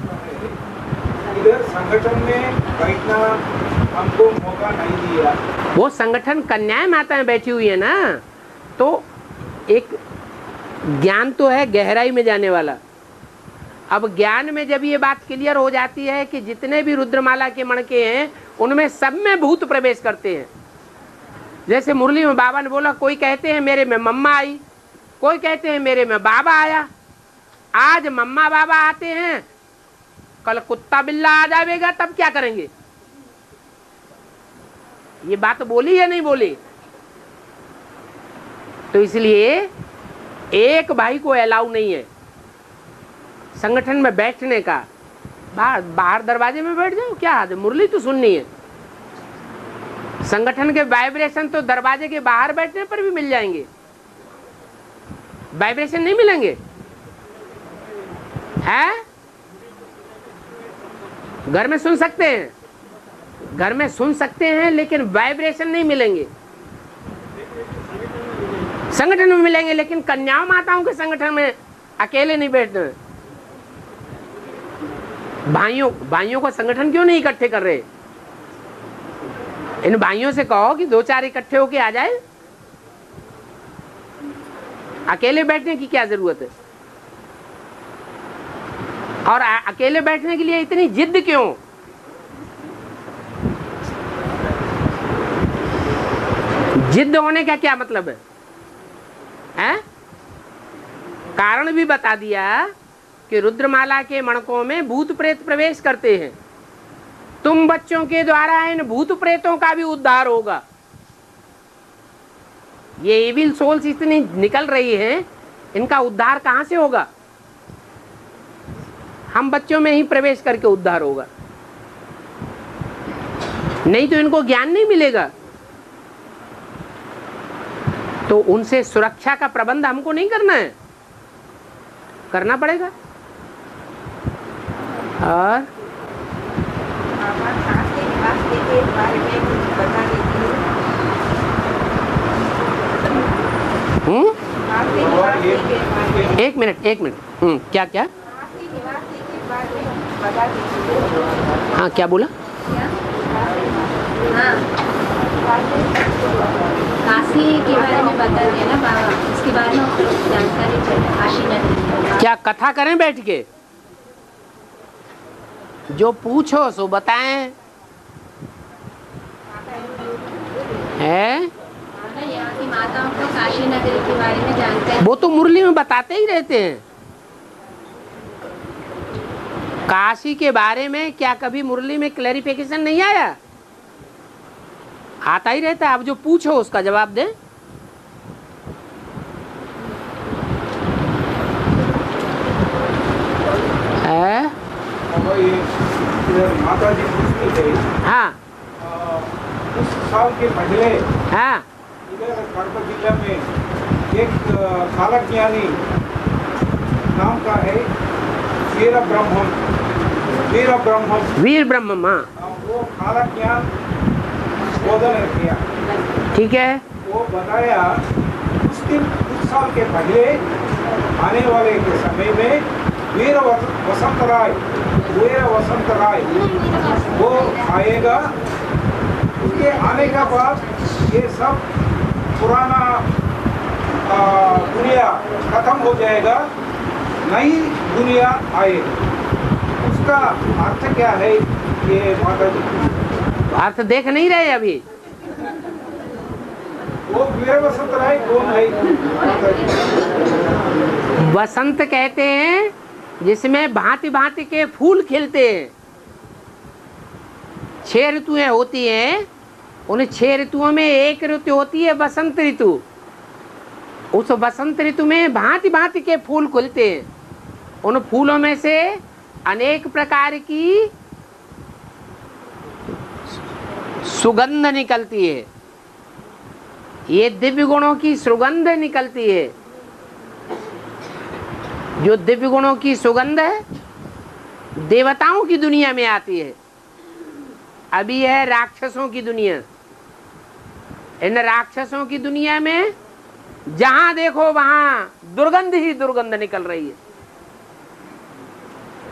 इधर संगठन में बैठना हमको मौका नहीं दिया।
वो संगठन कन्याएं माताएं बैठी हुई है ना, तो एक ज्ञान तो है गहराई में जाने वाला। अब ज्ञान में जब ये बात क्लियर हो जाती है कि जितने भी रुद्रमाला के मणके हैं उनमें सब में भूत प्रवेश करते हैं। जैसे मुरली में बाबा ने बोला, कोई कहते हैं मेरे में मम्मा आई, कोई कहते हैं मेरे में बाबा आया। आज मम्मा बाबा आते हैं, कल कुत्ता बिल्ला आ जाएगा, तब क्या करेंगे? ये बात बोली या नहीं बोली? तो इसलिए एक भाई को अलाउ नहीं है संगठन में बैठने का। बाहर दरवाजे में बैठ जाओ, क्या है, मुरली तो सुननी है। संगठन के वाइब्रेशन तो दरवाजे के बाहर बैठने पर भी मिल जाएंगे, वाइब्रेशन नहीं मिलेंगे हैं? घर में सुन सकते हैं, घर में सुन सकते हैं, लेकिन वाइब्रेशन नहीं मिलेंगे। संगठन में मिलेंगे, लेकिन कन्याओं माताओं के संगठन में अकेले नहीं बैठते। भाइयों को संगठन क्यों नहीं इकट्ठे कर रहे? इन भाइयों से कहो कि 2-4 इकट्ठे होके आ जाए, अकेले बैठने की क्या जरूरत है? और अकेले बैठने के लिए इतनी जिद क्यों? जिद होने का क्या मतलब है? हैं? कारण भी बता दिया कि रुद्रमाला के मणकों में भूत प्रेत प्रवेश करते हैं। तुम बच्चों के द्वारा इन भूत प्रेतों का भी उद्धार होगा। ये एविल सोल्स इतनी निकल रही हैं, इनका उद्धार कहां से होगा? हम बच्चों में ही प्रवेश करके उद्धार होगा, नहीं तो इनको ज्ञान नहीं मिलेगा। तो उनसे सुरक्षा का प्रबंध हमको नहीं करना है, करना पड़ेगा। और
बाबा काशी निवास के बारे में कुछ बता दीजिए। काशी निवास के बारे में।
एक मिनट। क्या क्या?
काशी निवास के बारे में बता दीजिए।
हाँ, क्या बोला?
हाँ, काशी के बारे में बता दिया ना बाबा, इसके बारे में जानकारी चाहिए। काशी नगरी
क्या कथा करें बैठ के? जो पूछो सो बताएं। है
यहाँ की माताओं को काशी नगरी के बारे में जानकारी।
वो तो मुरली में बताते ही रहते हैं। काशी के बारे में क्या कभी मुरली में क्लैरिफिकेशन नहीं आया? आता ही रहता है। अब जो पूछो उसका जवाब दे।
माता जी पूछती थी।
हाँ
कुछ साल के पहले
हाँ
इधर कड़पा जिला में एक कालज्ञानी नाम का है वीर ब्रह्मम। हाँ, वो कालज्ञान बोधन किया।
ठीक है।
वो बताया कुछ साल के पहले आने वाले के समय में वीर वसंत राय वो आएगा। उसके आने के बाद ये सब पुराना दुनिया खत्म हो जाएगा, नई दुनिया आएगी। उसका अर्थ क्या है ये माता जी?
अर्थ देख नहीं रहे अभी।
वो वीर वसंत राय कौन है?
वसंत कहते हैं जिसमें भांति भांति के फूल खिलते हैं। 6 ऋतुएं होती हैं, उन 6 ऋतुओं में एक ऋतु होती है बसंत ऋतु। उस बसंत ऋतु में भांति भांति के फूल खुलते हैं। उन फूलों में से अनेक प्रकार की सुगंध निकलती है। ये दिव्य गुणों की सुगंध निकलती है। जो दिव्य गुणों की सुगंध है देवताओं की दुनिया में आती है। अभी है राक्षसों की दुनिया। इन राक्षसों की दुनिया में जहां देखो वहां दुर्गंध ही दुर्गंध निकल रही है।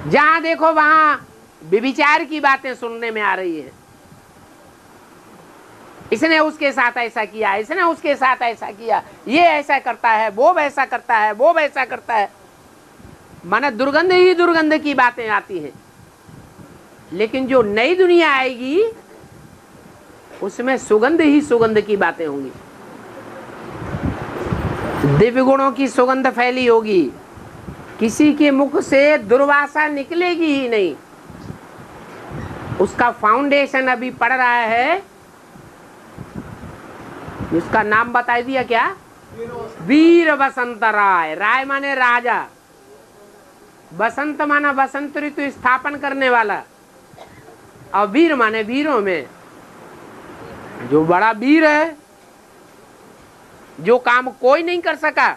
जहां देखो वहां व्यभिचार की बातें सुनने में आ रही है। इसने उसके साथ ऐसा किया, इसने उसके साथ ऐसा किया, ये ऐसा करता है, वो वैसा करता है, वो वैसा करता है। माने दुर्गंध ही दुर्गंध की बातें आती हैं। लेकिन जो नई दुनिया आएगी उसमें सुगंध ही सुगंध की बातें होंगी। दिव्य गुणों की सुगंध फैली होगी। किसी के मुख से दुर्वासा निकलेगी ही नहीं। उसका फाउंडेशन अभी पड़ रहा है। उसका नाम बता दिया क्या? वीर वसंत राय। राय माने राजा, बसंत माना बसंत ऋतु स्थापन करने वाला, और वीर माने वीरों में जो बड़ा वीर है। जो काम कोई नहीं कर सका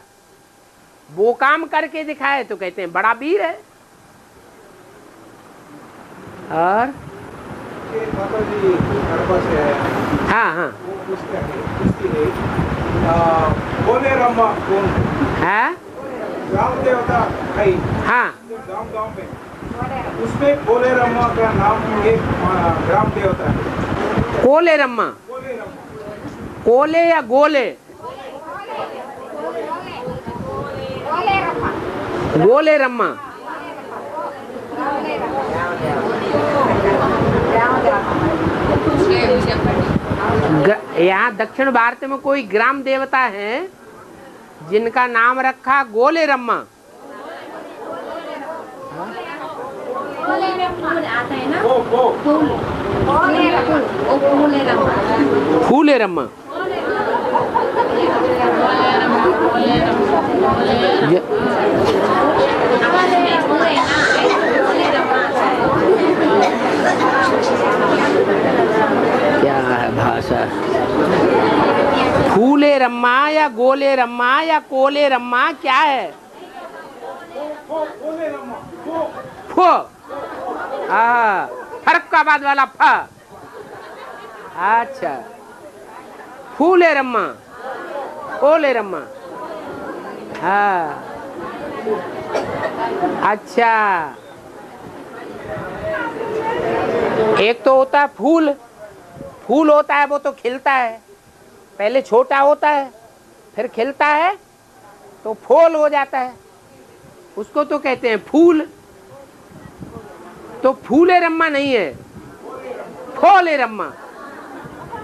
वो काम करके दिखाए तो कहते हैं बड़ा वीर है। और हाँ
बोले रम्मा कौन
है?
ग्राम देवता है।
हाँ
गांव में उसमें बोले रम्मा का नाम एक ग्राम देवता है।
कोले रम्मा। कोले या गोले? गोले रम्मा। यहाँ दक्षिण भारत में कोई ग्राम देवता है जिनका नाम रखा गोलेरम्मा। फूलेरम्मा। क्या है भाषा? फूले रम्मा या गोले रम्मा या कोले रम्मा क्या है? फो। फरक्काबाद वाला फ। अच्छा, फूले रम्मा, कोले रम्मा। हाँ, अच्छा। एक तो होता है फूल। फूल होता है वो तो खिलता है, पहले छोटा होता है फिर खिलता है तो फूल हो जाता है, उसको तो कहते हैं फूल। तो फूले रम्मा नहीं है, फोले रम्मा।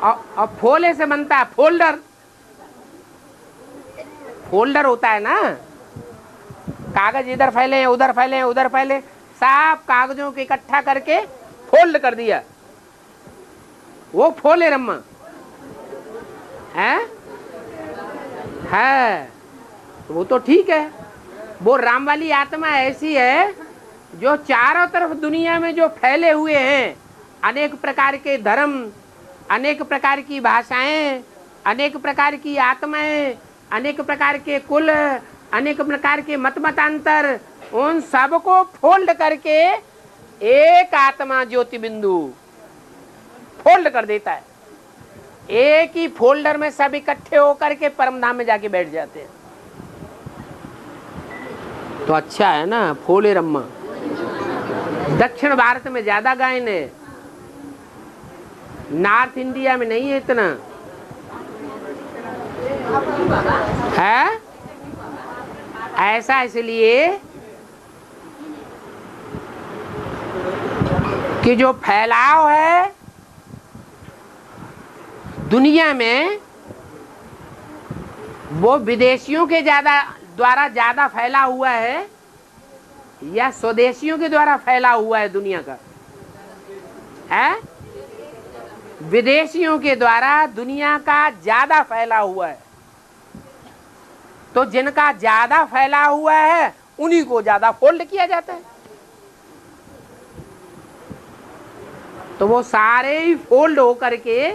और फोले से बनता है फोल्डर। फोल्डर होता है ना, कागज इधर फैले उधर फैले उधर फैले, सब कागजों को इकट्ठा करके फोल्ड कर दिया, वो फोले रम्मा है। वो तो ठीक है। वो राम वाली आत्मा ऐसी है जो चारों तरफ दुनिया में जो फैले हुए हैं, अनेक प्रकार के धर्म, अनेक प्रकार की भाषाएं, अनेक प्रकार की आत्माएं, अनेक प्रकार के कुल, अनेक प्रकार के मतांतर, उन सबको फोल्ड करके एक आत्मा ज्योति बिंदु फोल्ड कर देता है। एक ही फोल्डर में सब इकट्ठे होकर के परमधाम में जाके बैठ जाते हैं। तो अच्छा है ना, फोले रम्मा। दक्षिण भारत में ज्यादा गायन है, नॉर्थ इंडिया में नहीं है इतना है। ऐसा इसलिए कि जो फैलाव है दुनिया में वो विदेशियों के द्वारा ज्यादा फैला हुआ है या स्वदेशियों के द्वारा फैला हुआ है दुनिया का है? विदेशियों के द्वारा दुनिया का ज्यादा फैला हुआ है। तो जिनका ज्यादा फैला हुआ है उन्हीं को ज्यादा फोल्ड किया जाता है। तो वो सारे ही फोल्ड होकर के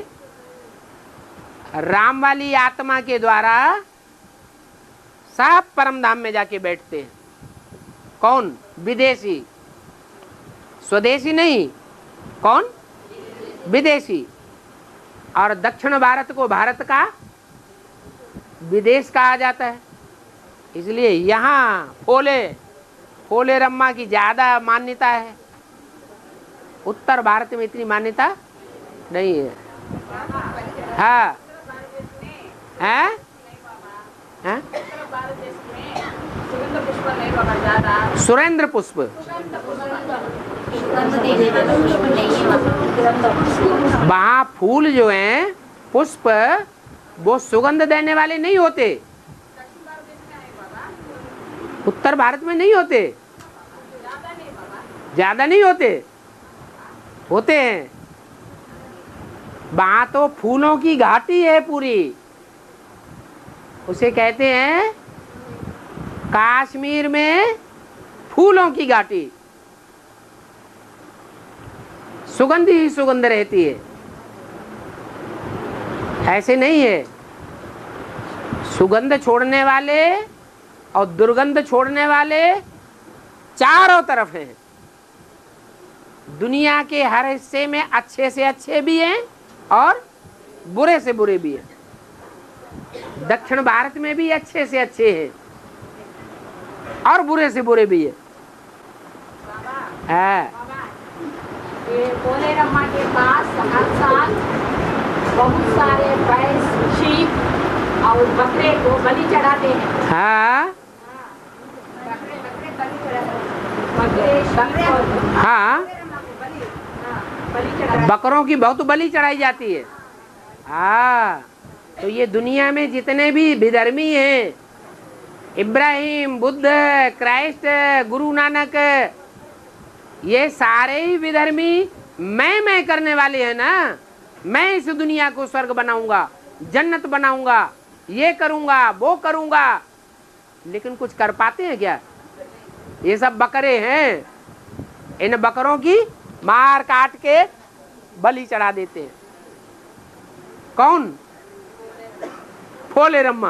राम वाली आत्मा के द्वारा सब परमधाम में जाके बैठते हैं। कौन? विदेशी, स्वदेशी नहीं। कौन? विदेशी। और दक्षिण भारत को भारत का विदेश कहा जाता है। इसलिए यहाँ फोले रम्मा की ज्यादा मान्यता है, उत्तर भारत में इतनी मान्यता नहीं है। हाँ है? है? सुरेंद्र पुष्प। वहाँ फूल जो हैं, पुष्प, वो सुगंध देने वाले नहीं होते। उत्तर भारत में नहीं होते, ज्यादा नहीं होते, होते हैं। वहाँ तो फूलों की घाटी है पूरी, उसे कहते हैं कश्मीर में फूलों की घाटी। सुगंध ही सुगंध रहती है, ऐसे नहीं है। सुगंध छोड़ने वाले और दुर्गंध छोड़ने वाले चारों तरफ हैं। दुनिया के हर हिस्से में अच्छे से अच्छे भी हैं और बुरे से बुरे भी हैं। दक्षिण भारत में भी अच्छे से अच्छे हैं और बुरे से बुरे भी हैं।
ये भोले रम्मा के पास हर साल बहुत सारे भैंस, शीप और बकरे को बलि चढ़ाते हैं।
हाँ
बकरे बलि चढ़ाते हैं।
हाँ
बलि चढ़ा
बकरों की बहुत बलि चढ़ाई जाती है। हाँ, तो ये दुनिया में जितने भी विधर्मी हैं, इब्राहिम, बुद्ध, क्राइस्ट, गुरु नानक, ये सारे ही विधर्मी मैं करने वाले हैं ना। मैं इस दुनिया को स्वर्ग बनाऊंगा, जन्नत बनाऊंगा, ये करूंगा, वो करूंगा, लेकिन कुछ कर पाते हैं क्या? ये सब बकरे हैं, इन बकरों की मार काट के बलि चढ़ा देते हैं। कौन? भोले रम्मा।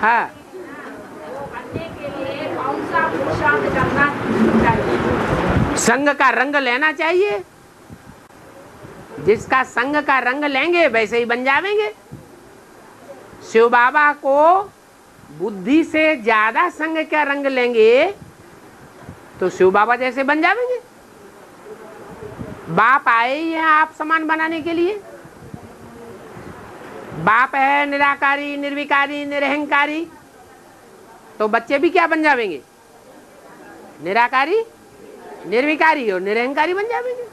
हाँ,
बनने के लिए कौन सा पुरुषार्थ करना चाहिए?
संग का रंग लेना चाहिए। जिसका संग का रंग लेंगे वैसे ही बन जावेंगे। शिव बाबा को बुद्धि से ज्यादा संग का रंग लेंगे तो शिव बाबा जैसे बन जावेंगे। बाप आए ही हैं आप समान बनाने के लिए। बाप है निराकारी, निर्विकारी, निरहंकारी, तो बच्चे भी क्या बन जावेंगे? निराकारी, निर्विकारी और निरहंकारी बन जावेंगे।